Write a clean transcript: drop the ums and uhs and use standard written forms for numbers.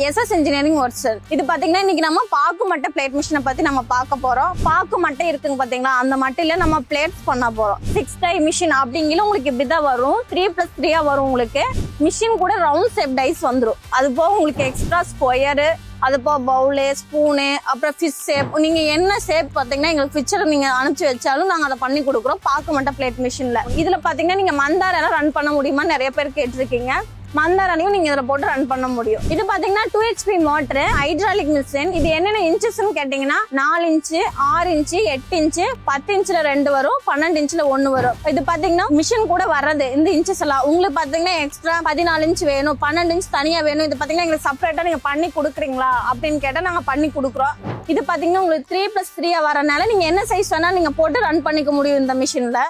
SS engineering works. இது பாத்தீங்கன்னா இன்னைக்கு நம்ம பாக்கு மட்டை பிளேட் மிஷினை பத்தி நம்ம பார்க்க போறோம். பாக்கு மட்டை இருக்குங்க பாத்தீங்களா, அந்த மட்டையில நம்ம பிளேட்ஸ் பண்ண போறோம். 6 டை மிஷின் அப்படிங்கிற உங்களுக்கு இப்படிதான் வரும். 3+3 வரும் உங்களுக்கு. மிஷின் கூட ரவுண்ட் ஷேப் டைஸ் வந்துடும். அது போக உங்களுக்கு எக்ஸ்ட்ரா ஸ்கொயரு, அது போக பவுலு, ஸ்பூனு, அப்புறம் ஃபிஷ் ஷேப், நீங்க என்ன ஷேப் பாத்தீங்கன்னா எங்களுக்கு பிக்சர் நீங்க அனுப்பிச்சு வச்சாலும் நாங்க அதை பண்ணி கொடுக்குறோம். பாக்கு மட்டை பிளேட் மிஷின்ல. இதுல பாத்தீங்கன்னா நீங்க மந்தாரம் ரன் பண்ண முடியுமா நிறைய பேர் கேட்டிருக்கீங்க. மந்தாரனையும் நீங்க இதுல போட்டு ரன் பண்ண முடியும். இது பாத்தீங்கன்னா 2 HP மோட்டர், ஹைட்ராலிக் மிஷின். இது என்னென்ன இன்ச்சஸ்ன்னு கேட்டீங்கன்னா 4 இன்ச்சு, 6 இன்ச்சு, 8 இன்ச்சு, 10 இன்ச்சுல 2 வரும், 12 இன்ச்சுல 1 வரும். இது பாத்தீங்கன்னா மிஷின் கூட வர்றது இந்த இன்ச்சஸ் எல்லாம். உங்களுக்கு பாத்தீங்கன்னா எக்ஸ்ட்ரா 14 இன்ச் வேணும், 12 இன்ச் தனியா வேணும், இது பாத்தீங்கன்னா எங்களுக்கு செப்பரேட்டா நீங்க பண்ணி கொடுக்குறீங்களா அப்படின்னு கேட்டா நாங்க பண்ணி கொடுக்குறோம். இது பாத்தீங்கன்னா உங்களுக்கு 3+3 வரனால நீங்க என்ன சைஸ் வேணா நீங்க போட்டு ரன் பண்ணிக்க முடியும் இந்த மிஷின்ல.